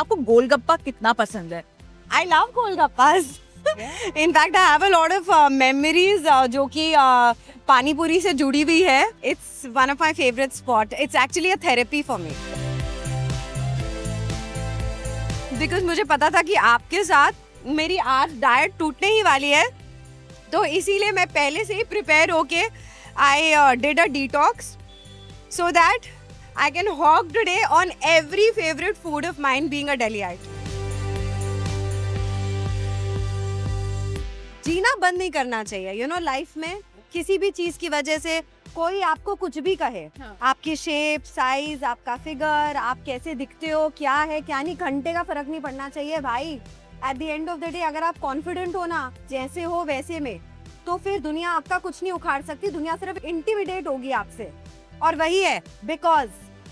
आपको गोलगप्पा कितना पसंद है? I love Golgappas. In fact, I have a lot of memories जो कि पानी पूरी से जुड़ी हुई है. It's one of my favorite spot. It's actually a therapy for me. Because मुझे पता था कि आपके साथ मेरी आज डाइट टूटने ही वाली है, तो इसीलिए मैं पहले से ही प्रिपेयर होके I did a detox so that I can hog today on every favorite food of mine being a Delhiite. जीना बंद नहीं करना चाहिए, यू नो, लाइफ में किसी भी चीज की वजह से कोई आपको कुछ भी कहे, आपकी शेप, साइज, आपका फिगर, आप कैसे दिखते हो, क्या है क्या नहीं, घंटे का फर्क नहीं पड़ना चाहिए भाई. At the end of the day अगर आप कॉन्फिडेंट हो ना, जैसे हो वैसे में, तो फिर दुनिया आपका कुछ नहीं उखाड़ सकती. दुनिया सिर्फ इंटिमिडेट होगी आपसे. और वही है, because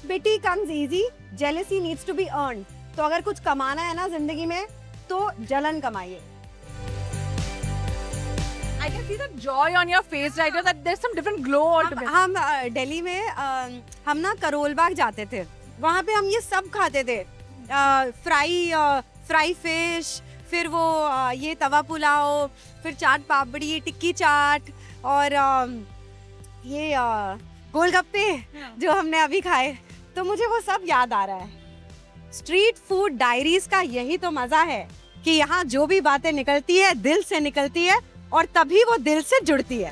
pity comes easy, jealousy needs to be earned. तो अगर कुछ कमाना है ना जिंदगी में, तो जलन कमाइए. I can see the joy on your face right now, that there's some different glow altogether. हम दिल्ली में हम ना करोल बाग जाते थे, वहाँ पे हम ये सब खाते थे. फ्राई फिश, फिर वो ये तवा पुलाव, फिर चाट पापड़ी, टिक्की चाट, और ये गोलगप्पे जो हमने अभी खाए. तो मुझे वो सब याद आ रहा है. स्ट्रीट फूड डायरीज का यही तो मजा है कि यहाँ जो भी बातें निकलती है दिल से निकलती है, और तभी वो दिल से जुड़ती है.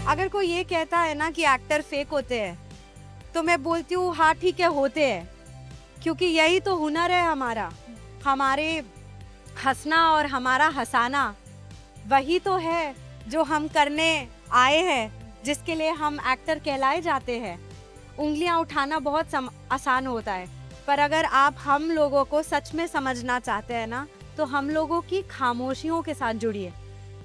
अगर कोई ये कहता है ना कि एक्टर फेक होते हैं, तो मैं बोलती हूँ हाँ ठीक है, होते हैं, क्योंकि यही तो हुनर है हमारा. हमारे हंसना और हमारा हंसाना वही तो है जो हम करने आए हैं, जिसके लिए हम एक्टर कहलाए जाते हैं. उंगलियां उठाना बहुत आसान होता है, पर अगर आप हम लोगों को सच में समझना चाहते हैं ना, तो हम लोगों की खामोशियों के साथ जुड़िए.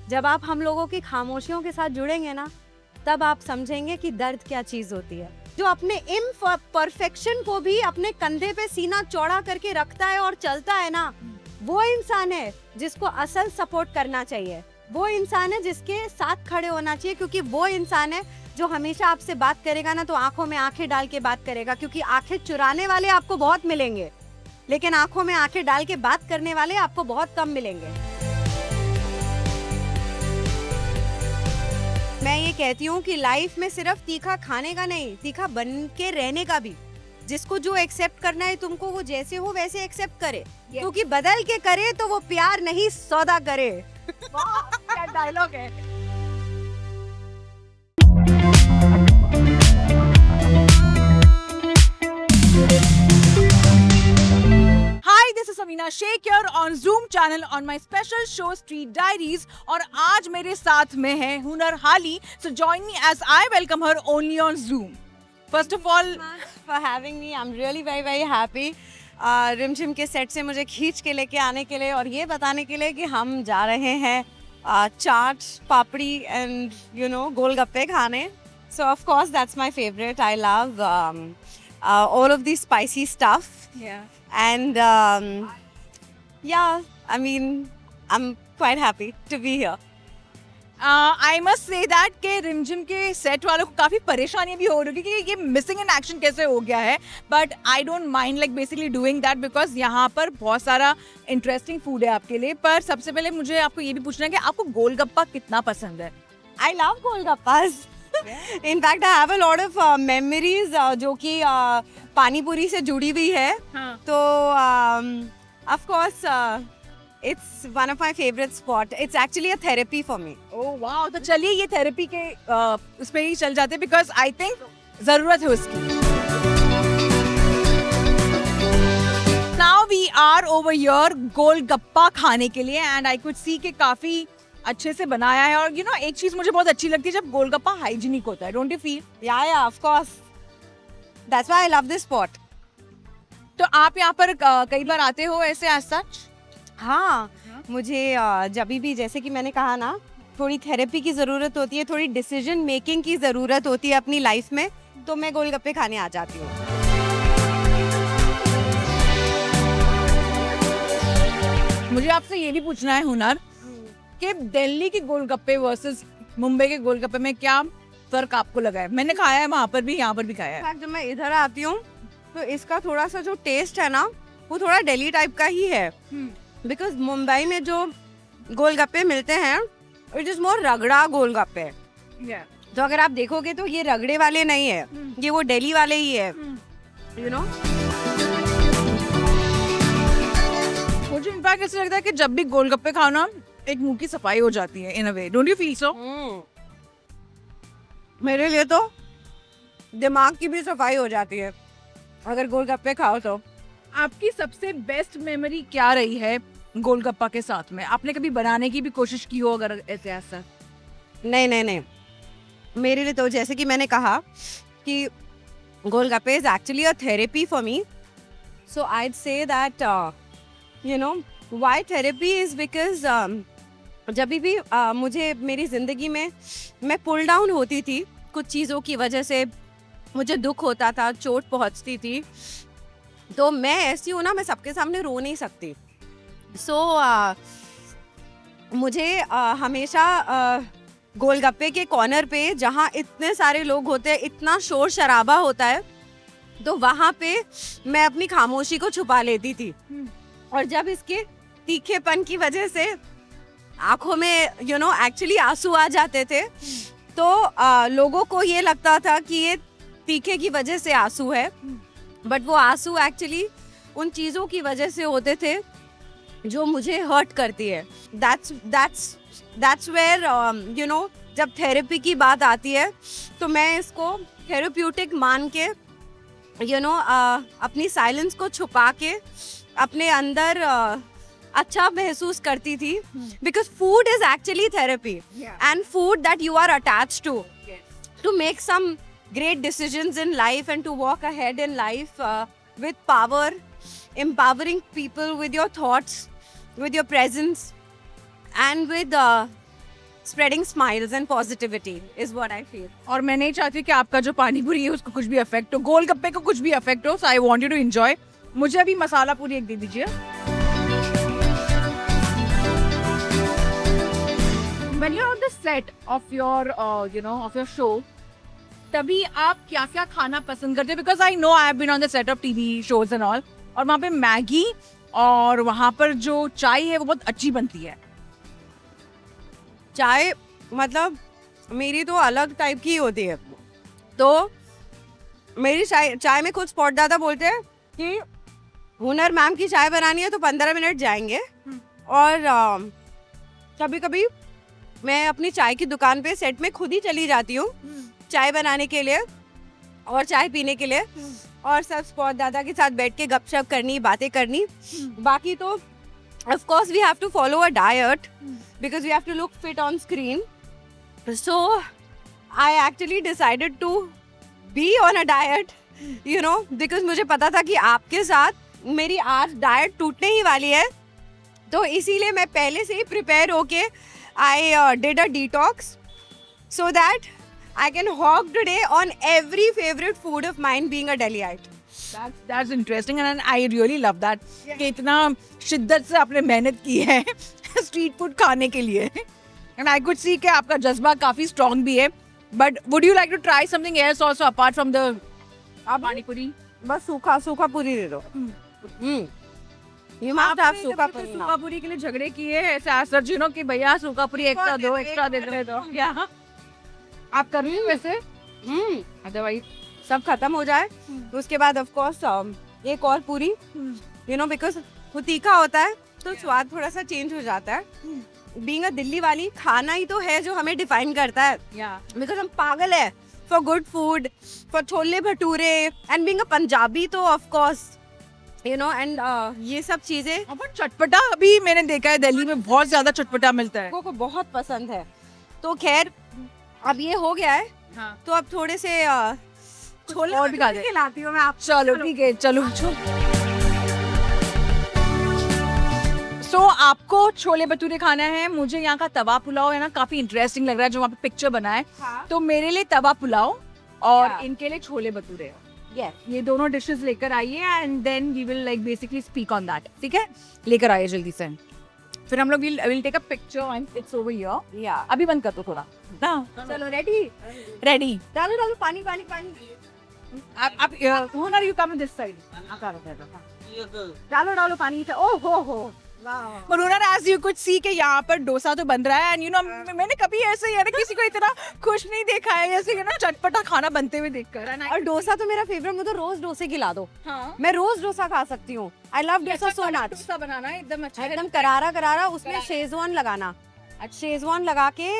जब आप हम लोगों की खामोशियों के साथ जुड़ेंगे ना, तब आप समझेंगे कि दर्द क्या चीज होती है. जो अपने इम्परफेक्शन को भी अपने कंधे पे सीना चौड़ा करके रखता है और चलता है ना, वो इंसान है जिसको असल सपोर्ट करना चाहिए. वो इंसान है जिसके साथ खड़े होना चाहिए, क्योंकि वो इंसान है जो हमेशा आपसे बात करेगा ना, तो आंखों में आंखें डाल के बात करेगा. क्योंकि आंखें चुराने वाले आपको बहुत मिलेंगे, लेकिन आंखों में आंखें डाल के बात करने वाले आपको बहुत कम मिलेंगे. मैं ये कहती हूँ कि लाइफ में सिर्फ तीखा खाने का नहीं, तीखा बन के रहने का भी. जिसको जो एक्सेप्ट करना है तुमको, वो जैसे हो वैसे एक्सेप्ट करे. क्योंकि बदल के करे तो वो प्यार नहीं सौदा करे. क्या डायलॉग है. Hi, this is Amina Sheikh here on Zoom channel on my special show Street Diaries. और आज मेरे साथ में है हुनर हाली. So join me as I welcome her only on Zoom. First of all, for having me, I'm really very very happy. रिमझिम के सेट से मुझे खींच के लेके आने के लिए और ये बताने के लिए कि हम जा रहे हैं चाट पापड़ी एंड यू नो गोलगप्पे खाने. So of course that's my favorite. I love all of the spicy stuff. yeah. And yeah, I mean, I'm quite happy to be here. I must say that कि रिमझिम के set वालों को काफ़ी परेशानी भी हो रही है कि ये मिसिंग इन एक्शन कैसे हो गया है. But I don't mind like basically doing that, because यहाँ पर बहुत सारा इंटरेस्टिंग फूड है आपके लिए. पर सबसे पहले मुझे आपको ये भी पूछना है कि आपको गोलगप्पा कितना पसंद है? I love Golgappas. In fact, I have a lot of memories जो कि पानी पूरी से जुड़ी हुई है. तो of course it's one of my favorite spot. It's actually a therapy for me. ओह वाह, तो चलिए ये थेरेपी के उस पे ही चल जाते, बिकॉज आई थिंक जरूरत है उसकी. Now we are over here golgappa खाने के लिए, एंड आई कुड सी कि काफी अच्छे से बनाया है. और यू नो एक चीज मुझे बहुत अच्छी लगती है जब गोलगप्पा हाइजीनिक होता है. Don't you feel? Yeah, of course. That's why I love this spot. तो आप यहाँ पर कई बार आते हो ऐसे आज सच? हाँ, मुझे जब भी, जैसे कि मैंने कहा ना, थोड़ी थेरेपी की ज़रूरत होती है, थोड़ी डिसीजन मेकिंग की ज़रूरत होती है अपनी लाइफ में, तो मैं गोलगप्पे खाने आ जाती हूँ. मुझे आपसे ये भी पूछना है हुनर कि दिल्ली के गोलगप्पे वर्सेस मुंबई के गोलगप्पे में क्या फर्क आपको लगा है? मैंने खाया है वहाँ पर भी, यहाँ पर भी खाया है। इनफैक्ट जब मैं इधर आती हूँ तो इसका थोड़ा सा जो टेस्ट है ना वो थोड़ा दिल्ली टाइप का ही है, बिकॉज मुंबई में जो गोलगप्पे मिलते हैं इट इज मोर रगड़ा गोलगप्पे। तो अगर आप देखोगे तो ये रगड़े वाले नहीं है, ये वो दिल्ली वाले ही है, यू नो। मुझे इनफैक्ट ऐसा लगता है कि जब भी गोलगप्पे खाओ ना एक मुंह की सफाई हो जाती है इन अ वे, डोंट यू फील सो? मेरे लिए तो दिमाग की भी सफाई हो जाती है अगर गोलगप्पे खाओ तो। आपकी सबसे बेस्ट मेमोरी क्या रही है गोलगप्पा के साथ में? आपने कभी बनाने की भी कोशिश की हो अगर ऐसा? नहीं, मेरे लिए तो जैसे कि मैंने कहा कि golgappe is actually a therapy for me, so I'd say that you know why therapy is because जब भी मुझे मेरी ज़िंदगी में मैं पुल डाउन होती थी कुछ चीज़ों की वजह से, मुझे दुख होता था, चोट पहुंचती थी, तो मैं ऐसी हूँ ना, मैं सबके सामने रो नहीं सकती। सो मुझे हमेशा गोलगप्पे के कॉर्नर पे जहाँ इतने सारे लोग होते हैं, इतना शोर शराबा होता है, तो वहाँ पे मैं अपनी खामोशी को छुपा लेती थी। और जब इसके तीखेपन की वजह से आंखों में एक्चुअली आंसू आ जाते थे, तो लोगों को ये लगता था कि ये तीखे की वजह से आंसू है, बट वो आंसू एक्चुअली उन चीज़ों की वजह से होते थे जो मुझे हर्ट करती है। That's where जब थेरेपी की बात आती है तो मैं इसको थेरेप्यूटिक मान के अपनी साइलेंस को छुपा के अपने अंदर अच्छा महसूस करती थी, because food is actually therapy and food that you are attached to make some great decisions in life and to walk ahead in life with power, empowering people with your thoughts, with your presence, and with spreading smiles and positivity is what I feel. और मैं नहीं चाहती कि आपका जो पानी पूरी है उसको कुछ भी अफेक्ट हो, गोलगप्पे को कुछ भी अफेक्ट हो, so I want you to enjoy. मुझे अभी मसाला पूरी एक दे दीजिए। When you're on the set of your of your show, तभी आप क्या क्या खाना पसंद करते हैं? Because I know I have been on the set of TV shows and all, और वहाँ पे मैगी और वहाँ पर जो चाय है वो बहुत अच्छी बनती है। चाय मतलब मेरी तो अलग टाइप की होती है, तो मेरी चाय में खुद स्पॉट दादा बोलते हैं कि हुनर मैम की चाय बनानी है तो 15 मिनट जाएंगे। और कभी कभी मैं अपनी चाय की दुकान पे सेट में खुद ही चली जाती हूँ चाय बनाने के लिए और चाय पीने के लिए, और सब स्पॉट दादा के साथ बैठ के गपशप करनी, बातें करनी। बाकी तो of course we have to follow a diet because we have to look fit on screen, so I actually decided to be on a diet because मुझे पता था कि आपके साथ मेरी आज डाइट टूटने ही वाली है, तो इसीलिए मैं पहले से ही प्रिपेयर होके I did a detox so that I can hog today on every favorite food of mine being a Delhiite. That's interesting and I really love that. कि इतना शिद्दत से आपने मेहनत की है स्ट्रीट फूड खाने के लिए, and I could see कि आपका जज्बा काफी strong भी है. But would you like to try something else also apart from the पानी पूरी? बस सूखा पूरी दे दो। You must have सूखा पूरी। सूखा पूरी के लिए झगड़े किए हैं सर जी कि भैया सूखा पूरी एक्स्ट्रा दो, एक्स्ट्रा दे दो। क्या आप कर रही हो वैसे? अदरवाइज सब खत्म हो जाए तो उसके बाद ऑफ कोर्स एक और पूरी, बिकॉज वो तीखा होता है तो स्वाद थोड़ा सा चेंज हो जाता है। बीइंग अ दिल्ली वाली, खाना ही तो है जो हमें डिफाइन करता है, बिकॉज हम पागल है for good food, for chole bhature, and being a Punjabi तो ऑफ कोर्स एंड ये सब चीजें। चटपटा अभी मैंने देखा है दिल्ली में बहुत ज्यादा चटपटा मिलता है, को बहुत पसंद है। तो खैर अब ये हो गया है, तो अब थोड़े से छोले और भी खिलाती हूँ मैं आप। चलो ठीक है, चलो। सो आपको छोले भटूरे खाना है, मुझे यहाँ का तवा पुलाव है ना काफी इंटरेस्टिंग लग रहा है जो वहाँ पे पिक्चर बना है। तो मेरे लिए तवा पुलाव और इनके लिए छोले भटूरे, ये दोनों डिशेस लेकर आइए and then we will like basically speak on that. ठीक है, लेकर आइए जल्दी से। फिर हम लोग will take a picture and it's over here. या अभी बंद कर दो थोड़ा ना. चलो रेडी. रेडी. डालो डालो पानी पानी पानी. आप हुनर यू कम दिस साइड. डालो डालो पानी. ओ हो वाह. But Hunar, as you could see कि यहाँ पर डोसा तो बन रहा है and you know मैंने कभी ऐसे यार किसी को इतना खुश नहीं देखा है जैसे कि ना चटपटा खाना बनते हुए देखकर. और डोसा तो मेरा फेवरेट. मुझे रोज डोसे खिला दो. हाँ. मैं रोज डोसा खा सकती हूँ. I love dosa so much. Dosa बनाना एकदम अच्छा. एकदम करारा करारा. उसमें शेजवान लगाना. शेजवान लगा के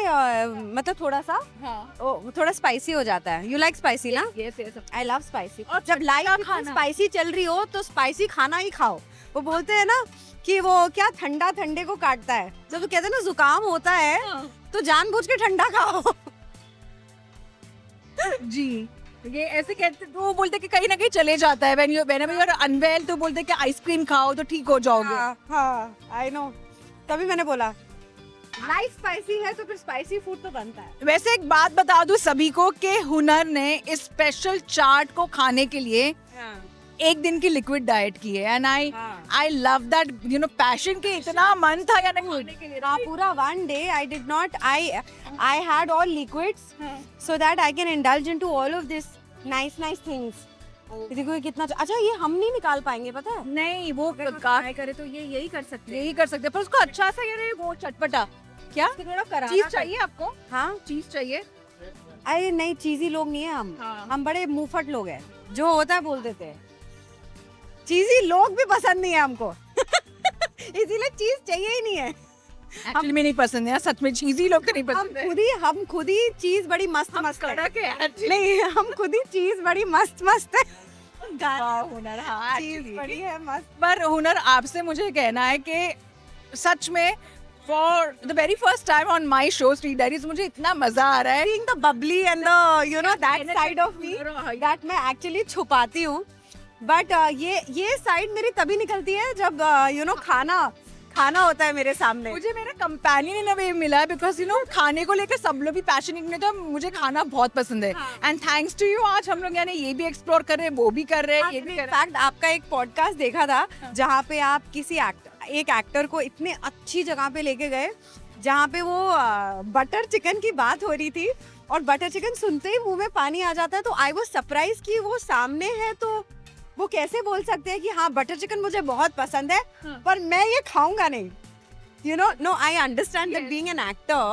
मतलब थोड़ा सा हाँ. थोड़ा स्पाइसी हो जाता है. यू लाइक स्पाइसी ना? Yes, yes. I love spicy. और जब लाइफ में खाना. स्पाइसी चल रही हो तो स्पाइसी खाना ही खाओ. वो बोलते हैं ना कि वो क्या ठंडा ठंडे को काटता है. जब वो कहते हैं ना जुकाम होता है तो जानबूझ के ठंडा खाओ. जी. ये ऐसे कहते तो वो बोलते कि कहीं ना कहीं चले जाता है whenever you're unwell तो बोलते कि आइसक्रीम खाओ तो ठीक हो जाओगे. हाँ आई नो. तभी मैंने बोला लाइफ स्पाइसी है तो फिर स्पाइसी फूड तो बनता है. वैसे एक बात बता दूं सभी को कि हुनर ने इस स्पेशल चाट को खाने के लिए एक दिन की लिक्विड डाइट की है and I love that you know passion के इतना मन था यानी खाने के लिए. पूरा one day I did not I had all liquids so that I can indulge into all of this nice things. देखो ये कितना अच्छा. ये हम नहीं निकाल पाएंगे पता है. नहीं वो ट्राई करे तो ये यही कर सकते हैं. यही कर सकते हैं पर उसको अच्छा सा यार वो चटपटा क्या थोड़ा करारा चीज चाहिए आपको. हाँ चीज चाहिए. अरे नहीं चीजी लोग नहीं है हम. हाँ. हम बड़े मुंहफट लोग हैं. जो होता है बोल देते हैं. चीजी लोग भी पसंद नहीं है हमको. इसीलिए चीज चाहिए ही नहीं है. एक्चुअली में नहीं पसंद है सच में. चीजी लोग तो नहीं पसंद है. हम खुद ही चीज बड़ी मस्त मस्त है. कड़क है नहीं हम खुद ही चीज बड़ी मस्त मस्त है. हुनर. हाँ चीज बड़ी है मस्त. पर हुनर आपसे मुझे कहना है कि सच में for the very first time on my show street diaries मुझे इतना मजा आ रहा है. Being the bubbly and the you know that side of me that मैं एक्चुअली छुपाती हूँ. बट ये साइड मेरी तभी निकलती है जब यू नो खाना होता है मेरे सामने. मुझे मेरा कंपेनियन इन अ वे मिला है बिकॉज यू नो खाने को लेकर सब लोग भी पैशनेट नहीं. तो मुझे खाना बहुत पसंद है एंड थैंक्स टू यू आज हम लोग यानी ये भी एक्सप्लोर कर रहे हैं वो भी कर रहे हैं. ये भी कर रहे हैं. फैक्ट आपका एक पॉडकास्ट देखा था जहाँ पे आप किसी एक एक्टर को इतने अच्छी जगह पे लेके गए जहाँ पे वो बटर चिकन की बात हो रही थी और बटर चिकन सुनते ही मुंह में पानी आ जाता है. तो आई वाज सरप्राइज कि वो सामने है तो वो कैसे बोल सकते हैं कि हाँ बटर चिकन मुझे बहुत पसंद है पर मैं ये खाऊंगा नहीं. You know, no, I understand that being an actor,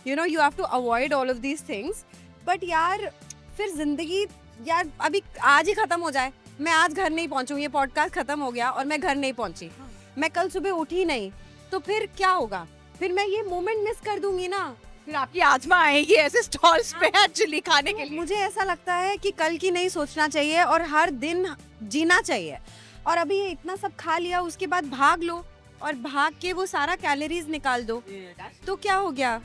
you know, you have to avoid all of these things. But यार फिर जिंदगी यार अभी आज ही खत्म हो जाए. मैं आज घर नहीं पहुंचूं. ये पॉडकास्ट खत्म हो गया और मैं घर नहीं पहुंची. मैं कल सुबह उठी नहीं तो फिर क्या होगा. फिर मैं ये मोमेंट मिस कर दूंगी ना. फिर आपकी आत्मा आएगी ऐसे स्टॉल्स पे एक्चुअली खाने के लिए. मुझे ऐसा लगता है कि कल की नहीं सोचना चाहिए और हर दिन जीना चाहिए. और अभी ये इतना सब खा लिया उसके बाद भाग लो और भाग के वो सारा कैलोरीज निकाल दो तो क्या हो गया.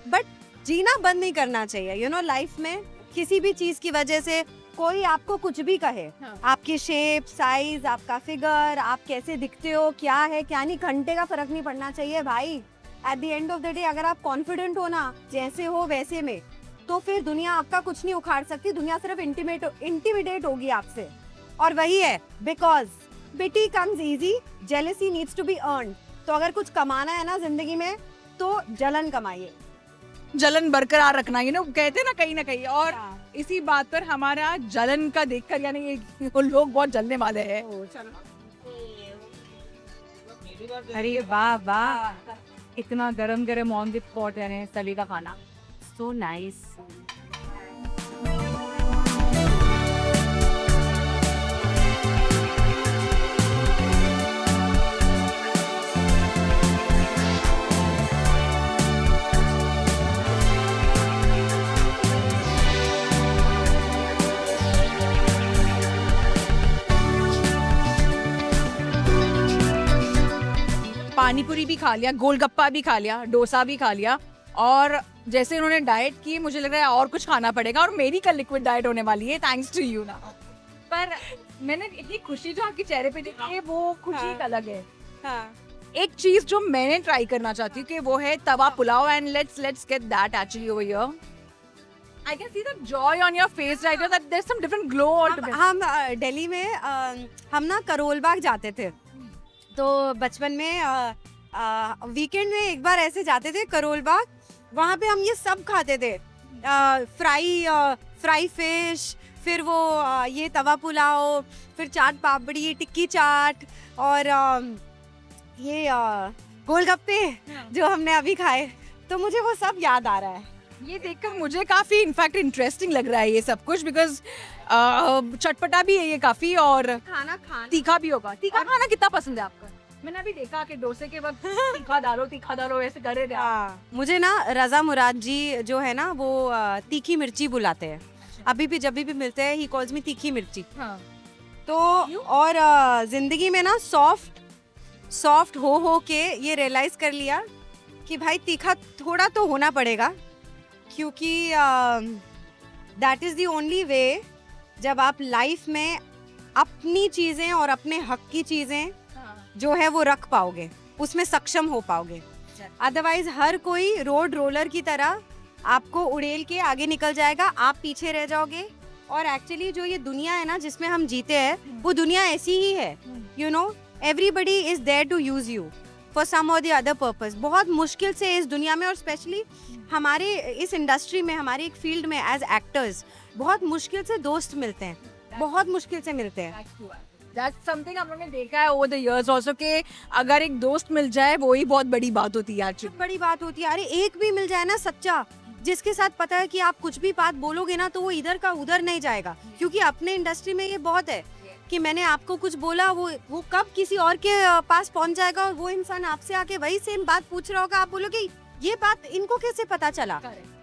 बट जीना बंद नहीं करना चाहिए. यू नो लाइफ में किसी भी चीज की वजह से कोई आपको कुछ भी कहे, आपकी शेप साइज आपका फिगर आप कैसे दिखते हो क्या है क्या नहीं घंटे का फर्क नहीं पड़ना चाहिए भाई. At the end of the day अगर आप कॉन्फिडेंट हो ना जैसे हो वैसे में तो फिर दुनिया आपका कुछ नहीं उखाड़ सकती. दुनिया सिर्फ इंटिमिडेट होगी आपसे. और वही है because pity comes easy jealousy needs to be earn. तो अगर कुछ कमाना है ना जिंदगी में तो जलन कमाइए. जलन बरकरार रखना यू नो कहते हैं ना कहीं. और इसी बात पर हमारा जलन का देखकर यानी ये लोग बहुत जलने वाले हैं. अरे वाह वाह इतना गरम गरम ऑन द स्पॉट है तली का खाना. So nice. पानीपुरी भी खा लिया, गोलगप्पा भी खा लिया, डोसा भी खा लिया और जैसे उन्होंने डाइट की मुझे लग रहा है और कुछ खाना पड़ेगा और मेरी कल लिक्विड डाइट होने वाली है थैंक्स टू यू ना. पर मैंने इतनी खुशी जो आपके चेहरे पे देखी है वो खुशी अलग है. एक चीज जो मैंने ट्राई करना चाहती हूँ कि वो है tawa pulao and let's get that actually over here. I can see the joy on your face right now that there's some different glow altogether. हम दिल्ली में हम ना करोल बाग जाते थे. तो बचपन में वीकेंड में एक बार ऐसे जाते थे करोल बाग, वहाँ पे हम ये सब खाते थे, फ्राई फिश, फिर वो ये तवा पुलाव, फिर चाट पापड़ी, टिक्की चाट, और ये गोलगप्पे जो हमने अभी खाए, तो मुझे वो सब याद आ रहा है। ये देखकर मुझे काफी इनफैक्ट इंटरेस्टिंग लग रहा है ये सब कुछ, बिकॉज चटपटा भी है ये काफी, और खाना तीखा भी होगा। तीखा खाना कितना पसंद है आपका? मैंने अभी देखा कि डोसे के वक्त तीखा डालो ऐसे कर रहे थे आप। मुझे ना रजा मुराद जी जो है ना वो तीखी मिर्ची बुलाते हैं, अभी भी जब भी मिलते हैं ही कॉल्स मी तीखी मिर्ची। हाँ। तो और जिंदगी में ना सॉफ्ट हो के ये रियलाइज कर लिया कि भाई तीखा थोड़ा तो होना पड़ेगा, क्योंकि that is the only way जब आप लाइफ में अपनी चीजें और अपने हक की चीजें जो है वो रख पाओगे, उसमें सक्षम हो पाओगे। अदरवाइज हर कोई रोड रोलर की तरह आपको उड़ेल के आगे निकल जाएगा, आप पीछे रह जाओगे। और एक्चुअली जो ये दुनिया है ना जिसमें हम जीते हैं, वो दुनिया ऐसी ही है। You know, everybody is there to use you for some or the other purpose. बहुत मुश्किल से इस दुनिया में, और स्पेशली हमारे इस इंडस्ट्री में, हमारे एक फील्ड में एज एक्टर्स, बहुत मुश्किल से दोस्त मिलते हैं, बहुत मुश्किल से मिलते हैं। That's something हम लोगों ने देखा है over the years also कि अगर एक दोस्त मिल जाए वो ही बहुत बड़ी बात होती है। बहुत बड़ी बात होती है। अरे एक भी मिल जाए ना सच्चा, जिसके साथ पता है कि आप कुछ भी बात बोलोगे ना तो वो इधर का उधर नहीं जाएगा, क्योंकि अपने इंडस्ट्री में ये बहुत है कि मैंने आपको कुछ बोला, वो कब किसी और के पास पहुंच जाएगा, और वो इंसान आपसे आके वही सेम बात पूछ रहा होगा, आप बोलोगे ये बात इनको कैसे पता चला।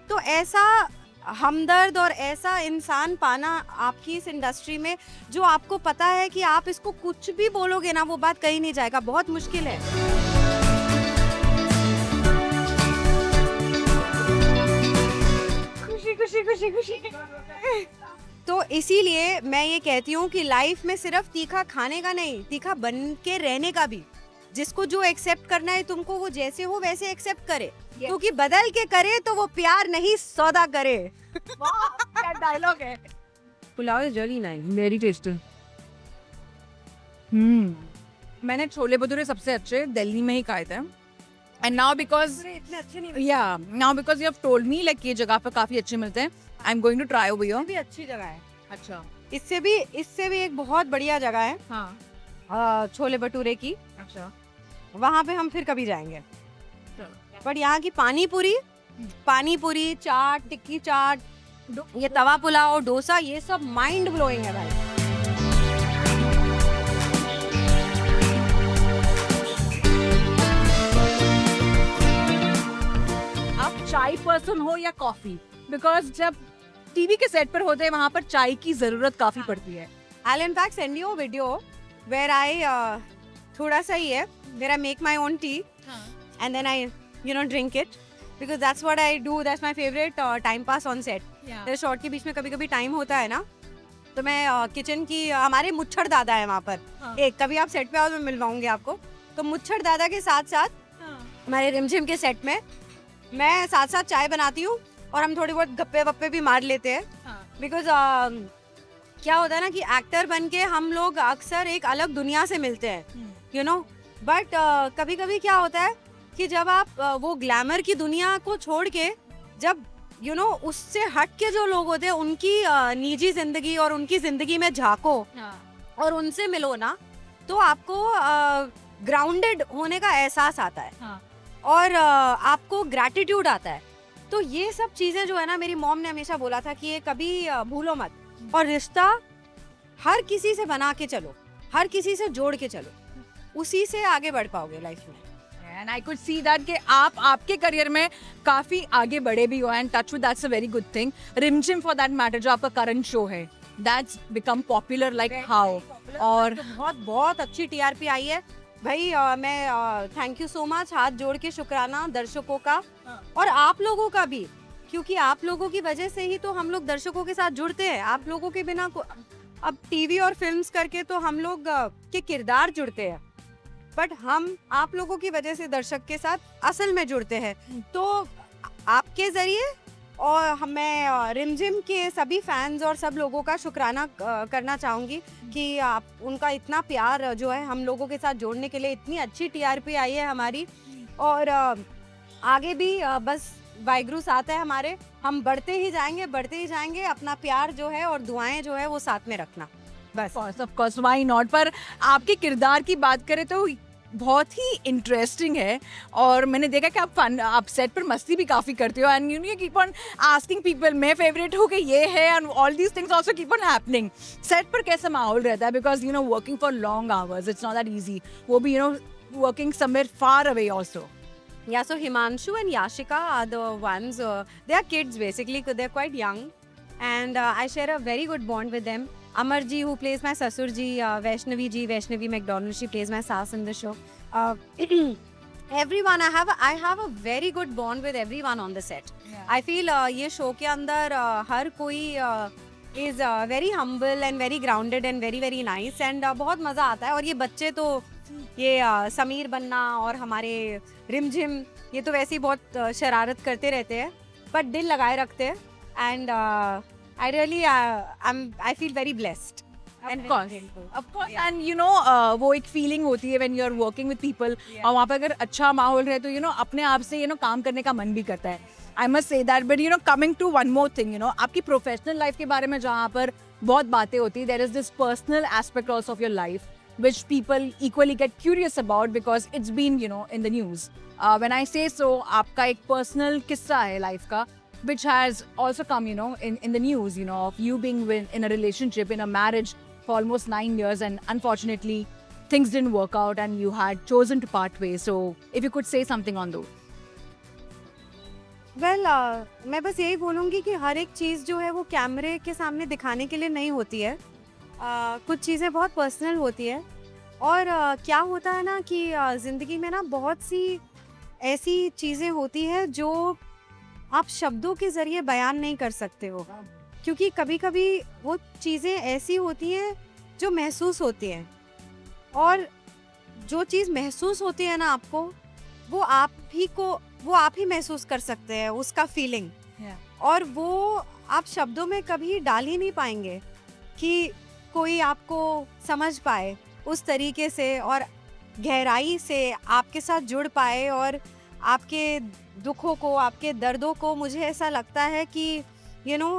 तो ऐसा हमदर्द और ऐसा इंसान पाना आपकी इस इंडस्ट्री में, जो आपको पता है कि आप इसको कुछ भी बोलोगे ना वो बात कहीं नहीं जाएगा, बहुत मुश्किल है। खुशी। तो इसीलिए मैं ये कहती हूँ कि लाइफ में सिर्फ तीखा खाने का नहीं, तीखा बन के रहने का भी। जिसको जो एक्सेप्ट करना है तुमको, वो जैसे हो वैसे एक्सेप्ट करे, क्योंकि बदल के करे तो वो प्यार नहीं सौदा करे। क्या डायलॉग है। Pulao is really nice, very tasty. मैंने छोले भटूरे सबसे अच्छे दिल्ली में ही खाए थे, एंड नाउ बिकॉज इतने अच्छे नहीं, now because you have told me like ये जगह पर काफी अच्छे मिलते हैं, I am going to try over here. भी अच्छी जगह है। अच्छा, इससे भी एक बहुत बढ़िया जगह है, हाँ। छोले भटूरे की। अच्छा, वहाँ पे हम फिर कभी जाएंगे। बट यहाँ की पानी पूरी, चाट, टिक्की चाट, ये तवा पुलाव, डोसा, ये सब माइंड ब्लोइंग है भाई। आप चाय पर्सन हो या कॉफी? बिकॉज जब टीवी के सेट पर होते हैं वहाँ पर चाय की जरूरत काफी पड़ती है। I'll in fact send you a video where I थोड़ा सा ही है, where I make my own tea and then I drink it because that's what I do, that's my favorite time pass on set. तेरे shot के बीच में कभी-कभी time होता है ना, तो मैं किचन की, हमारे मुच्छड़ दादा है वहाँ पर। एक कभी आप सेट पे आओ तो मैं मिलवाऊंगी आपको। तो मुच्छड़ दादा के साथ साथ हमारे रिमझिम के सेट में मैं साथ साथ चाय बनाती हूँ, और हम थोड़ी बहुत गप्पे वप्पे भी मार लेते हैं। बिकॉज क्या होता है ना कि एक्टर बन के हम लोग अक्सर एक अलग दुनिया से मिलते हैं, यू नो। बट कभी कभी क्या होता है कि जब आप वो ग्लैमर की दुनिया को छोड़ के, जब उससे हट के जो लोग होते हैं उनकी निजी जिंदगी और उनकी जिंदगी में झांको और उनसे मिलो ना, तो आपको ग्राउंडेड होने का एहसास आता है और आपको ग्रैटिट्यूड आता है। तो ये सब चीजें जो है ना, मेरी मॉम ने हमेशा बोला था कि ये कभी भूलो मत, और रिश्ता हर किसी से बना के चलो, हर किसी से जोड़ के चलो, उसी से आगे बढ़ पाओगे लाइफ में। And I could see that कि आप आपके करियर में काफी आगे बढ़े भी हो, and touch wood, that's a very good thing. रिमझिम for that matter, जो आपका करंट शो है, that's become popular like how? और बहुत बहुत अच्छी टीआरपी आई है भाई। मैं थैंक यू सो मच, हाथ जोड़ के शुक्राना दर्शकों का और आप लोगों का भी, क्योंकि आप लोगों की वजह से ही तो हम लोग दर्शकों के साथ जुड़ते हैं। आप लोगों के बिना अब टीवी और फिल्म्स करके तो हम लोग के किरदार जुड़ते हैं, बट हम आप लोगों की वजह से दर्शक के साथ असल में जुड़ते हैं। तो आपके जरिए और मैं रिमझिम के सभी फैंस और सब लोगों का शुक्राना करना चाहूँगी कि आप उनका इतना प्यार जो है हम लोगों के साथ जोड़ने के लिए, इतनी अच्छी टीआरपी आई है हमारी। और आगे भी बस वाहिगुरु साथ है हमारे, हम बढ़ते ही जाएंगे। अपना प्यार जो है और दुआएं जो है वो साथ में रखना बस। Of course why not. पर आपके किरदार की बात करें तो बहुत ही इंटरेस्टिंग है और मैंने देखा कि आप सेट पर मस्ती भी काफ़ी करते हो and you keep on asking people मैं फेवरेट हूँ कि ये है and all these things also keep on happening. Set पर कैसा माहौल रहता है because you know working for long hours it's not that easy, वो भी you know working somewhere far away also. Yeah, so Himanshu and Yashika are the ones, they are kids basically, they're quite young, and I share a very good bond with them. Amar ji, who plays my Sasur ji, Vaishnavi McDonald, she plays my Saas in the show. Everyone, I have a very good bond with everyone on the set. Yeah. I feel ये show के अंदर हर कोई is very humble and very grounded and very very nice, and बहुत मज़ा आता है। और ये बच्चे तो ये समीर बन्ना और हमारे रिमझिम ये तो वैसे ही बहुत शरारत करते रहते हैं बट दिल लगाए रखते हैं, and I really I feel very blessed. Of course, and you know वो एक फीलिंग होती है when you're working with people और वहाँ पे अगर अच्छा माहौल रहे तो you know अपने आप से you know काम करने का मन भी करता है। I must say that, but you know coming to one more thing, you know आपकी प्रोफेशनल लाइफ के बारे में जहाँ पर बहुत बातें होती है, there is this personal aspect also of your life which people equally get curious about because it's been you know in the news. When I say so, आपका एक personal किस्सा है लाइफ का which has also come you know in the news, you know of you being in a relationship, in a marriage for almost 9 years, and unfortunately things didn't work out and you had chosen to part ways. So if you could say something on those. Well मैं बस यही बोलूँगी कि हर एक चीज़ जो है वो कैमरे के सामने दिखाने के लिए नहीं होती है। कुछ चीज़ें बहुत पर्सनल होती है और क्या होता है ना कि ज़िंदगी में ना बहुत सी ऐसी चीज़ें होती है जो आप शब्दों के ज़रिए बयान नहीं कर सकते हो, क्योंकि कभी कभी वो चीज़ें ऐसी होती हैं जो महसूस होती हैं, और जो चीज़ महसूस होती है ना आपको वो आप ही महसूस कर सकते हैं उसका फीलिंग। और वो आप शब्दों में कभी डाल ही नहीं पाएंगे कि कोई आपको समझ पाए उस तरीके से और गहराई से आपके साथ जुड़ पाए और आपके दुखों को, आपके दर्दों को, मुझे ऐसा लगता है कि यू नो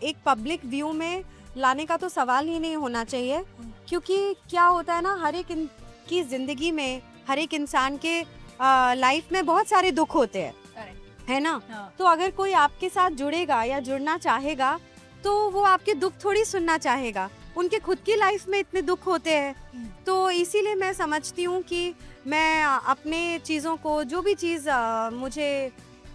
एक पब्लिक व्यू में लाने का तो सवाल ही नहीं होना चाहिए, क्योंकि क्या होता है ना हर एक की ज़िंदगी में, हर एक इंसान के लाइफ में बहुत सारे दुख होते हैं, है ना। तो अगर कोई आपके साथ जुड़ेगा या जुड़ना चाहेगा तो वो आपके दुख थोड़ी सुनना चाहेगा, उनके खुद की लाइफ में इतने दुख होते हैं। तो इसीलिए मैं समझती हूँ कि मैं अपने चीज़ों को, जो भी चीज़ मुझे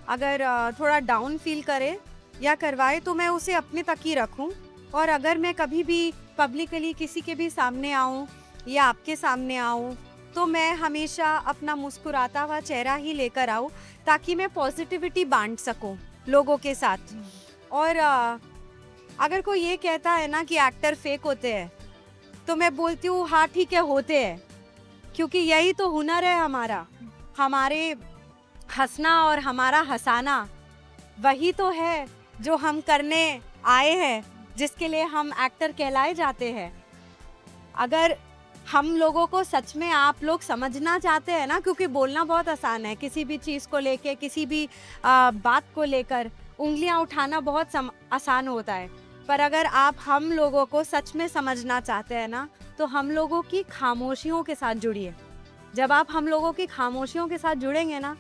अगर थोड़ा डाउन फील करे या करवाए तो मैं उसे अपने तक ही रखूँ, और अगर मैं कभी भी पब्लिकली किसी के भी सामने आऊँ या आपके सामने आऊँ तो मैं हमेशा अपना मुस्कुराता हुआ चेहरा ही लेकर आऊँ ताकि मैं पॉजिटिविटी बांट सकूँ लोगों के साथ। और अगर कोई ये कहता है ना कि एक्टर फेक होते हैं तो मैं बोलती हूँ हाँ ठीक है, होते हैं, क्योंकि यही तो हुनर है हमारा, हमारे हंसना और हमारा हंसाना वही तो है जो हम करने आए हैं, जिसके लिए हम एक्टर कहलाए जाते हैं। अगर हम लोगों को सच में आप लोग समझना चाहते हैं ना, क्योंकि बोलना बहुत आसान है, किसी भी चीज़ को लेके, किसी भी बात को लेकर उंगलियां उठाना बहुत आसान होता है, पर अगर आप हम लोगों को सच में समझना चाहते हैं ना तो हम लोगों की खामोशियों के साथ जुड़िए। जब आप हम लोगों की खामोशियों के साथ जुड़ेंगे ना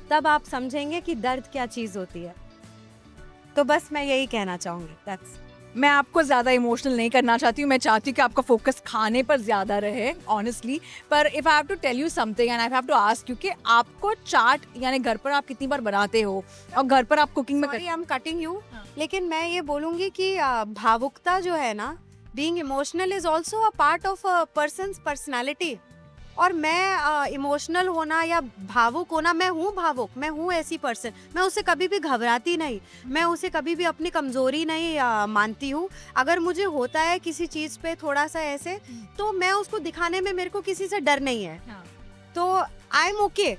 तब आप समझेंगे कि दर्द क्या चीज़ होती है। तो बस मैं यही कहना चाहूँगी। दैट्स। मैं आपको ज़्यादा इमोशनल नहीं करना चाहती हूँ, मैं चाहती हूँ कि आपका फोकस खाने पर ज़्यादा रहे ऑनेस्टली। पर if I have to tell you something and I have to ask you कि आपको चाट यानी घर पर आप कितनी बार बनाते हो और घर पर आप कुकिंग में आई एम कटिंग यू, लेकिन मैं ये बोलूँगी कि भावुकता जो है ना, being emotional is also a part of a persons personality. और मैं इमोशनल होना या भावुक होना, मैं हूँ भावुक, मैं हूँ ऐसी पर्सन, मैं उसे कभी भी घबराती नहीं, मैं उसे कभी भी अपनी कमज़ोरी नहीं मानती हूँ। अगर मुझे होता है किसी चीज़ पे थोड़ा सा ऐसे, तो मैं उसको दिखाने में मेरे को किसी से डर नहीं है। तो I am okay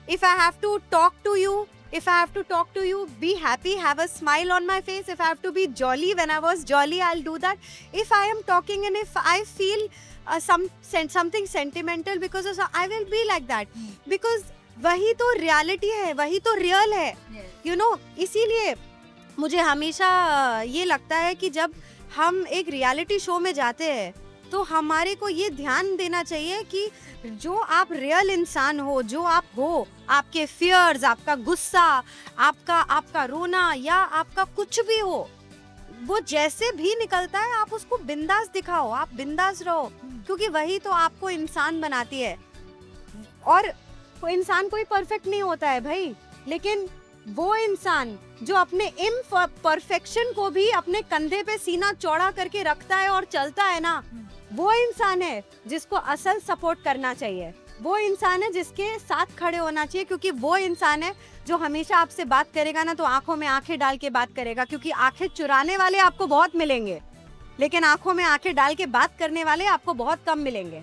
if I have to talk to you If I have to talk to you, be happy, have a smile on my face. If I have to be jolly when I was jolly, I'll do that. If I am talking and if I feel something sentimental because of, I will be like that. Because वही तो reality है, वही तो real है. You know, इसीलिए मुझे हमेशा ये लगता है कि जब हम एक रियलिटी शो में जाते हैं तो हमारे को ये ध्यान देना चाहिए कि जो आप रियल इंसान हो, जो आप हो, आपके फियर्स, आपका गुस्सा, आपका रोना या आपका कुछ भी हो, वो जैसे भी निकलता है आप उसको बिंदास दिखाओ, आप बिंदास रहो, क्योंकि वही तो आपको इंसान बनाती है. और कोई इंसान कोई परफेक्ट नहीं होता है भाई, लेकिन वो इंसान जो अपने इम्परफेक्शन को भी अपने कंधे पे सीना चौड़ा करके रखता है और चलता है ना, वो इंसान है जिसको असल सपोर्ट करना चाहिए. वो इंसान है जिसके साथ खड़े होना चाहिए, क्योंकि वो इंसान है जो हमेशा आपसे बात करेगा ना तो आंखों में आंखें डाल के बात करेगा, क्योंकि आंखें चुराने वाले आपको बहुत मिलेंगे, लेकिन आंखों में आंखें डाल के बात करने वाले आपको बहुत कम मिलेंगे.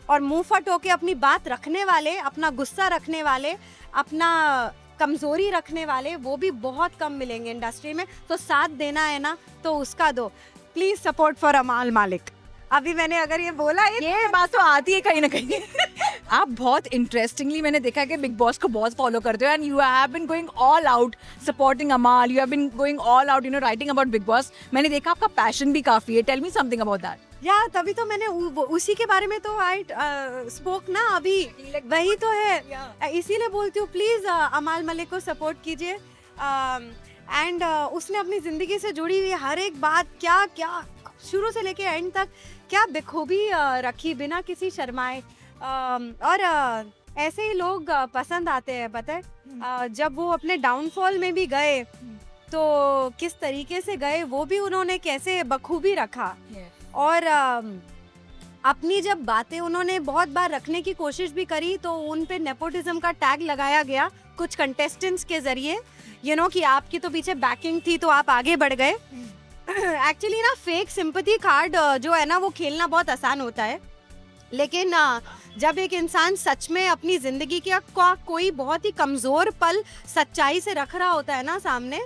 और मुंह फट होके अपनी बात रखने वाले, अपना गुस्सा रखने वाले, अपना कमजोरी रखने वाले, वो भी बहुत कम मिलेंगे इंडस्ट्री में. तो साथ देना है ना तो उसका दो. प्लीज सपोर्ट फॉर अमाल मालिक. अभी मैंने अगर ये बोला, ये बात तो आती है कहीं ना कहीं. आप बहुत इंटरेस्टिंगली, मैंने देखा है कि बिग बॉस को बहुत फॉलो करते हो and you have been going all out supporting Amaal, you have been going all out writing about Bigg Boss. मैंने देखा आपका पैशन भी काफी है. Tell me something about that. या तभी तो मैंने उसी के बारे में तो आई स्पोक ना अभी. वही तो है, इसीलिए बोलती हूँ प्लीज अमाल मलिक को सपोर्ट कीजिए. एंड उसने अपनी जिंदगी से जुड़ी हुई हर एक बात, क्या क्या शुरू से लेके एंड तक क्या बेखूबी रखी, बिना किसी शर्माए. और ऐसे ही लोग पसंद आते हैं, पता है. जब वो अपने डाउनफॉल में भी गए तो किस तरीके से गए वो भी उन्होंने कैसे बखूबी रखा. और अपनी जब बातें उन्होंने बहुत बार रखने की कोशिश भी करी तो उन पे नेपोटिज्म का टैग लगाया गया कुछ कंटेस्टेंट्स के जरिए, यू नो, कि आपकी तो पीछे बैकिंग थी तो आप आगे बढ़ गए. एक्चुअली ना फेक सिंपैथी कार्ड जो है ना वो खेलना बहुत आसान होता है, लेकिन जब एक इंसान सच में अपनी जिंदगी का कोई बहुत ही कमजोर पल सच्चाई से रख रहा होता है ना सामने,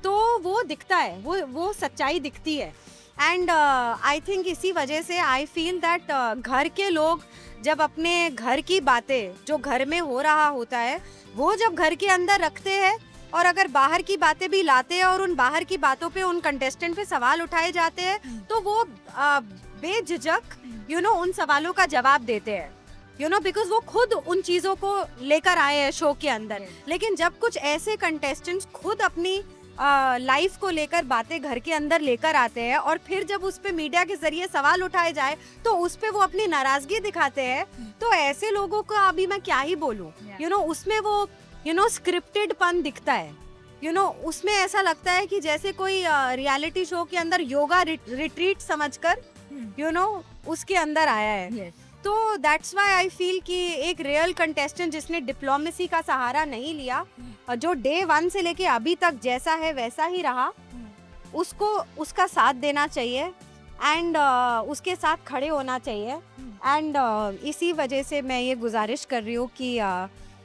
तो वो दिखता है, वो सच्चाई दिखती है. एंड आई थिंक इसी वजह से आई फील दैट घर के लोग जब अपने घर की बातें जो घर में हो रहा होता है वो जब घर के अंदर रखते हैं, और अगर बाहर की बातें भी लाते हैं और उन बाहर की बातों पे उन कंटेस्टेंट पे सवाल उठाए जाते हैं, तो वो बेझिझक यू नो उन सवालों का जवाब देते हैं, यू नो, बिकॉज वो खुद उन चीज़ों को लेकर आए हैं शो के अंदर. लेकिन जब कुछ ऐसे कंटेस्टेंट्स खुद अपनी लाइफ को लेकर बातें घर के अंदर लेकर आते हैं और फिर जब उस पे मीडिया के जरिए सवाल उठाए जाए तो उस पे वो अपनी नाराजगी दिखाते हैं, तो ऐसे लोगों को अभी मैं क्या ही बोलूं. यू नो, उसमें वो यू नो स्क्रिप्टेड पन दिखता है. यू नो, उसमें ऐसा लगता है कि जैसे कोई रियलिटी शो के अंदर योगा रिट्रीट समझकर यू नो उसके अंदर आया है. तो दैट्स व्हाई आई फील कि एक रियल कंटेस्टेंट जिसने डिप्लोमेसी का सहारा नहीं लिया, जो डे 1 से लेके अभी तक जैसा है वैसा ही रहा, उसको उसका साथ देना चाहिए एंड उसके साथ खड़े होना चाहिए. एंड इसी वजह से मैं ये गुजारिश कर रही हूँ कि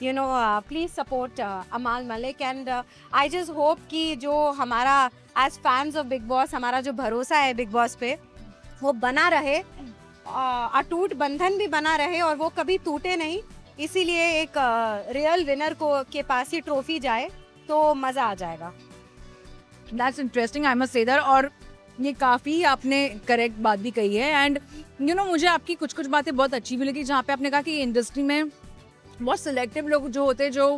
you know please support Amaal Malik. And I just hope कि जो हमारा as fans of Bigg Boss हमारा जो भरोसा है बिग बॉस पे वो बना रहे, अटूट बंधन भी बना रहे और वो कभी टूटे नहीं. इसीलिए एक रियल विनर को के पास ही ट्रॉफी जाए तो मज़ा आ जाएगा. That's interesting, I must say that. और ये काफ़ी आपने करेक्ट बात भी कही है. एंड यू नो मुझे आपकी कुछ कुछ बातें बहुत अच्छी भी लगी, जहाँ पे आपने कहा कि इंडस्ट्री में बहुत सिलेक्टिव लोग जो होते हैं जो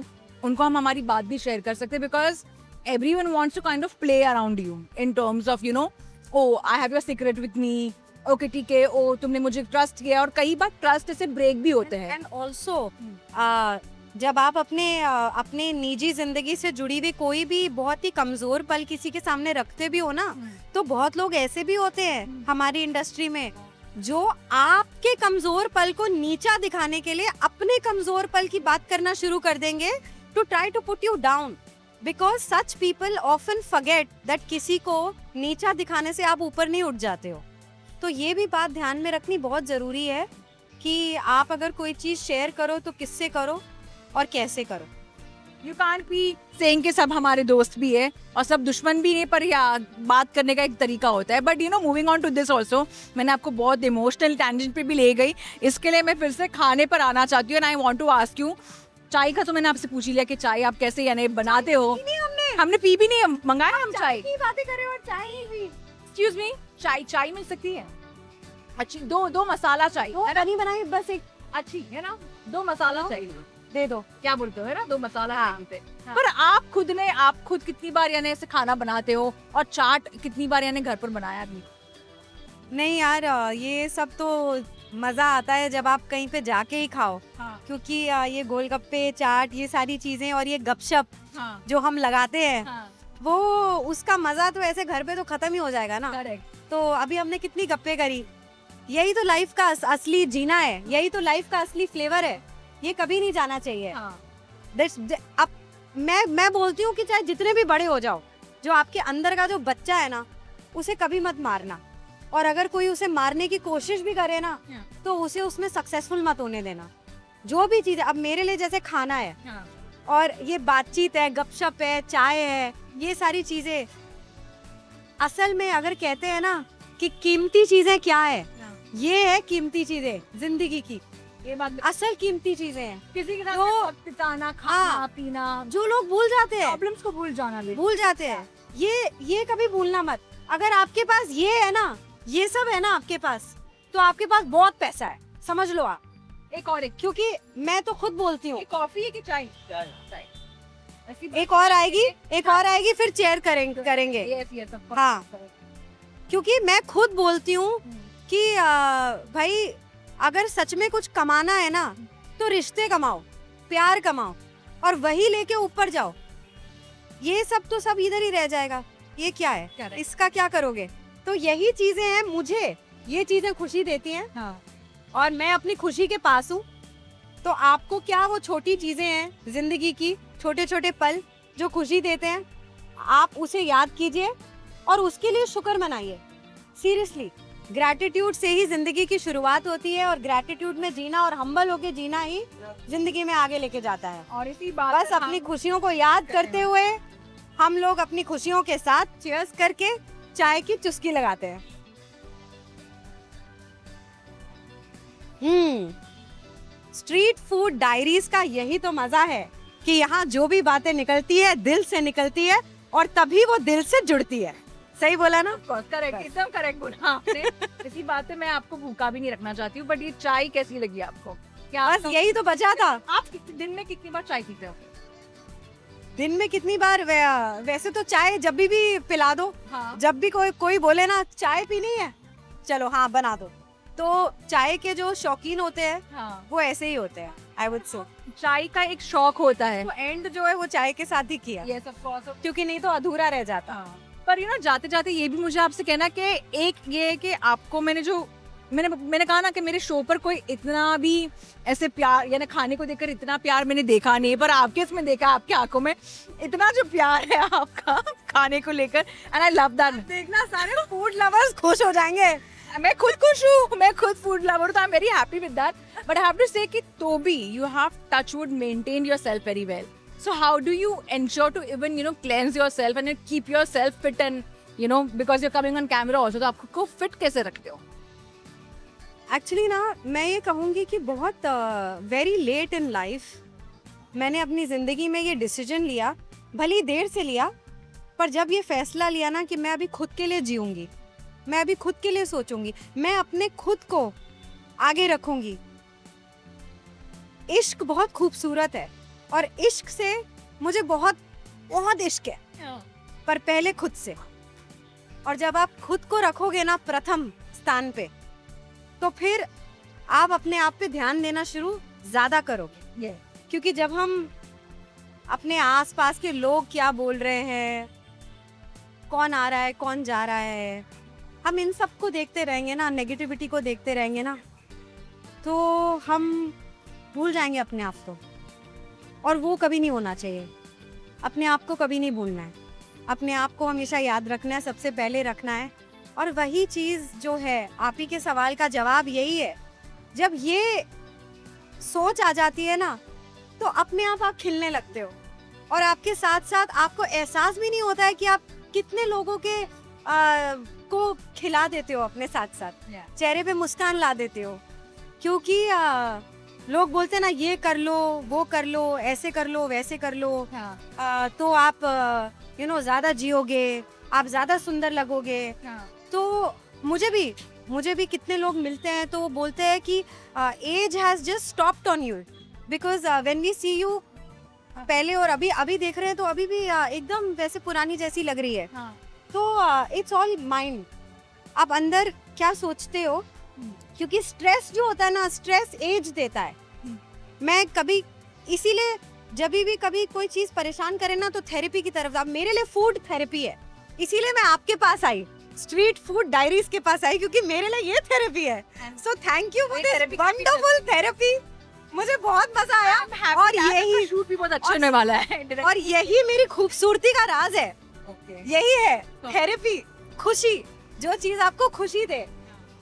उनको हम हमारी बात भी शेयर कर सकते हैं, because everyone wants to kind of play around you in terms of you know, oh I have your secret with me, okay ठीक है, ओ तुमने मुझे ट्रस्ट किया. और कई बार ट्रस्ट से ब्रेक भी होते हैं. एंड ऑल्सो जब आप अपने निजी जिंदगी से जुड़ी हुई कोई भी बहुत ही कमजोर पल किसी के सामने रखते भी हो ना, तो बहुत लोग ऐसे भी होते हैं हमारी इंडस्ट्री में जो आपके कमजोर पल को नीचा दिखाने के लिए अपने कमजोर पल की बात करना शुरू कर देंगे to try to put you down, because such people often forget that किसी को नीचा दिखाने से आप ऊपर नहीं उठ जाते हो. तो ये भी बात ध्यान में रखनी बहुत ज़रूरी है कि आप अगर कोई चीज़ शेयर करो तो किससे करो और कैसे करो. यू कांट बी सेइंग कि सब हमारे दोस्त भी है और सब दुश्मन भी नहीं, पर या बात करने का एक तरीका होता है. But you know, moving on to this also, मैंने आपको बहुत इमोशनल टेंजेंट पे भी ले गई. इसके लिए मैं फिर से खाने पर आना चाहती हूँ. And I want to ask you, चाय का तो मैंने आपसे पूछ ही लिया कि चाय आप कैसे यानी बनाते हो. हमने पी भी नहीं, मंगाया हम चाय की बातें करें और चाय नहीं पी. एक्सक्यूज मी, चाय मिल सकती है अच्छी? दो मसाला चाय तो बनी बनाई बस एक अच्छी है ना, 2 मसाला चाहिए. दे दो. क्या बोलते हो, है ना, 2 मसाला चाहिए. पर आप खुद कितनी बार यानी ऐसे खाना बनाते हो, और चाट कितनी बार यानी घर पर बनाया भी? नहीं यार, ये सब तो मजा आता है जब आप कहीं पे जाके ही खाओ. हाँ. क्योंकि ये गोलगप्पे, चाट, ये सारी चीजें और ये गपशप हाँ. जो हम लगाते हैं, हाँ. वो उसका मजा तो ऐसे घर पे तो खत्म ही हो जाएगा ना. करेक्ट. तो अभी हमने कितनी गप्पे करी. यही तो लाइफ का असली जीना है, यही तो लाइफ का असली फ्लेवर है. ये कभी नहीं जाना चाहिए. हाँ. अब मैं बोलती हूँ कि चाहे जितने भी बड़े हो जाओ, जो आपके अंदर का जो बच्चा है ना, उसे कभी मत मारना. और अगर कोई उसे मारने की कोशिश भी करे ना, तो उसे उसमें सक्सेसफुल मत होने देना. जो भी चीज, अब मेरे लिए जैसे खाना है, हाँ. और ये बातचीत है, गपशप है, चाय है, ये सारी चीजें असल में अगर कहते हैं ना कि कीमती चीजें क्या है, ये है कीमती चीजें जिंदगी की. ये बात असल कीमती चीजें हैं किसी के साथ तो- वक्त बिताना, खाना पीना, जो लोग भूल जाते हैं, प्रॉब्लम्स को भूल जाना भी. भूल जाते हैं. ये कभी भूलना मत. अगर आपके पास ये है ना, ये सब है ना आपके पास, तो आपके पास बहुत पैसा है, समझ लो आप. एक क्योंकि मैं तो खुद बोलती हूँ. कॉफी है कि चाय? चाय. एक और आएगी फिर चेयर करेंगे. Yes, हाँ. क्योंकि मैं खुद बोलती हूँ कि भाई अगर सच में कुछ कमाना है ना, तो रिश्ते कमाओ, प्यार कमाओ, और वही लेके ऊपर जाओ. ये सब तो सब इधर ही रह जाएगा. ये क्या है, Correct. इसका क्या करोगे. तो यही चीजें हैं, मुझे ये चीजें खुशी देती हैं, हाँ. और मैं अपनी खुशी के पास हूँ. तो आपको क्या वो छोटी चीजें हैं जिंदगी की, छोटे छोटे पल जो खुशी देते हैं, आप उसे याद कीजिए और उसके लिए शुक्र मनाइए. सीरियसली, ग्रैटिट्यूड से ही जिंदगी की शुरुआत होती है, और ग्रैटिट्यूड में जीना और हम्बल होके जीना ही जिंदगी में आगे लेके जाता है. और इसी बात बस अपनी खुशियों को याद करते हुए हम लोग अपनी खुशियों के साथ चीयर्स करके चाय की चुस्की लगाते हैं. स्ट्रीट फूड डायरीज का यही तो मजा है कि यहाँ जो भी बातें निकलती है दिल से निकलती है, और तभी वो दिल से जुड़ती है. सही बोला ना. करेक्ट, एकदम करेक्ट बोला आपने. इसी बात पे मैं आपको भूखा भी नहीं रखना चाहती हूँ. बट ये चाय कैसी लगी आपको? क्या बस यही तो बचा था. आप दिन में कितनी बार चाय पीते हो? दिन में कितनी बार, वैसे तो चाय जब भी पिला दो. हाँ. जब भी कोई बोले ना चाय पीनी है, चलो हाँ बना दो. तो चाय के जो शौकीन होते हैं हाँ. वो ऐसे ही होते हैं, आई वुड से. चाय का एक शौक होता है. तो एंड जो है वो चाय के साथ ही किया, Yes, of course. क्योंकि नहीं तो अधूरा रह जाता. हाँ. पर यू नो, जाते जाते ये भी मुझे आपसे कहना कि एक ये है कि आपको मैंने कहा ना कि मेरे शो पर कोई इतना भी ऐसे प्यार यानी खाने को देखकर इतना प्यार मैंने देखा नहीं, पर आपके इसमें देखा, आपकी आंखों में इतना जो प्यार है आपका खाने को लेकर. And I love that. देखना सारे फूड लवर्स खुश हो जाएंगे. मैं खुद खुश हूँ, मैं खुद फूड लवर हूँ, तो I am very happy with that. But I have to say कि तो भी you have touchwood maintain yourself very well. So how do you ensure to even cleanse yourself and keep yourself fit and because you're coming on camera also, तो आप खुद को fit कैसे रखते हो? एक्चुअली ना, मैं ये कहूँगी कि बहुत वेरी लेट इन लाइफ मैंने अपनी ज़िंदगी में ये डिसीजन लिया, भली देर से लिया, पर जब ये फैसला लिया ना कि मैं अभी खुद के लिए जीऊँगी, मैं अभी खुद के लिए सोचूंगी, मैं अपने खुद को आगे रखूंगी. इश्क बहुत खूबसूरत है, और इश्क से मुझे बहुत बहुत इश्क है, पर पहले खुद से. और जब आप खुद को रखोगे ना प्रथम स्थान पे, तो फिर आप अपने आप पे ध्यान देना शुरू ज्यादा करोगे. क्योंकि जब हम अपने आसपास के लोग क्या बोल रहे हैं, कौन आ रहा है, कौन जा रहा है, हम इन सब को देखते रहेंगे ना, नेगेटिविटी को देखते रहेंगे ना, तो हम भूल जाएंगे अपने आप को. और वो कभी नहीं होना चाहिए. अपने आप को कभी नहीं भूलना है, अपने आप को हमेशा याद रखना है, सबसे पहले रखना है. और वही चीज़ जो है, आप ही के सवाल का जवाब यही है, जब ये सोच आ जाती है ना, तो अपने आप खिलने लगते हो. और आपके साथ साथ आपको एहसास भी नहीं होता है कि आप कितने लोगों के को खिला देते हो अपने साथ साथ, चेहरे पे मुस्कान ला देते हो। क्योंकि लोग बोलते हैं ना, ये कर लो, वो कर लो, ऐसे कर लो, वैसे कर लो, तो आप ज़्यादा जियोगे, आप ज़्यादा सुंदर लगोगे। तो मुझे भी कितने लोग मिलते हैं तो बोलते हैं कि age has just stopped on you, because when we see you पहले और अभी देख रहे हैं तो अभी भी एकदम वैसे पुरानी जैसी लग रही है। तो इट्स ऑल माइंड, आप अंदर क्या सोचते हो, क्योंकि स्ट्रेस जो होता है ना, स्ट्रेस एज देता है। मैं कभी इसीलिए जब भी कभी कोई चीज परेशान करे ना तो थेरेपी की तरफ, अब मेरे लिए फूड थेरेपी है, इसीलिए मैं आपके पास आई, स्ट्रीट फूड डायरीज के पास आई, क्योंकि मेरे लिए ये थेरेपी है। सो thank you for this wonderful therapy, मुझे बहुत मजा आया। और यही शूट भी बहुत अच्छा होने वाला है और यही मेरी खूबसूरती का राज है, यही है थेरेपी, खुशी, जो चीज आपको खुशी दे।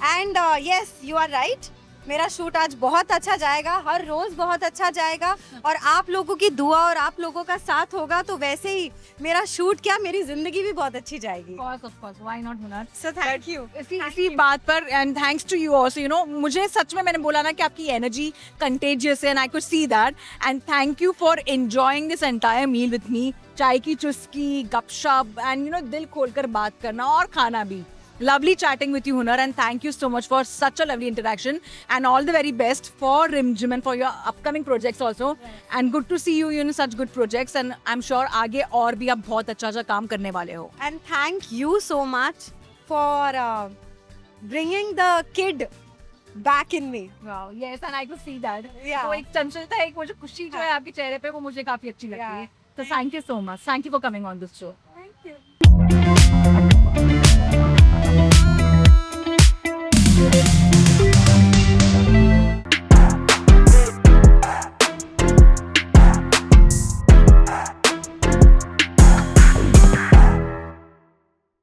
And yes, you are right, मेरा शूट आज बहुत अच्छा जाएगा, हर रोज बहुत अच्छा जाएगा, और आप लोगों की दुआ और आप लोगों का साथ होगा तो वैसे ही मेरा शूट क्या, मेरी जिंदगी भी बहुत अच्छी जाएगी। Of course, why not, हुनर? So thank you. इसी बात पर, and thanks to you also, मुझे सच में, मैंने बोला ना कि आपकी एनर्जी कंटेजियस है, and I could see that, and thank you for enjoying this entire meal with me. चाय की चुस्की, गपशप, एंड दिल खोलकर बात करना और खाना भी। Lovely chatting with you, Hunar, and thank you so much for such a lovely interaction, and all the very best for Rimjim and for your upcoming projects also. And good to see you in such good projects, and I'm sure आगे और भी आप बहुत अच्छा काम करने वाले हो। And thank you so much for bringing the kid back in me. Wow, yes, and I could see that. Yeah. तो एक चंचलता, एक वो जो खुशी जो है आपके चेहरे पे, वो मुझे काफी अच्छी लगती है। तो thank you so much. Thank you for coming on this show. Thank you.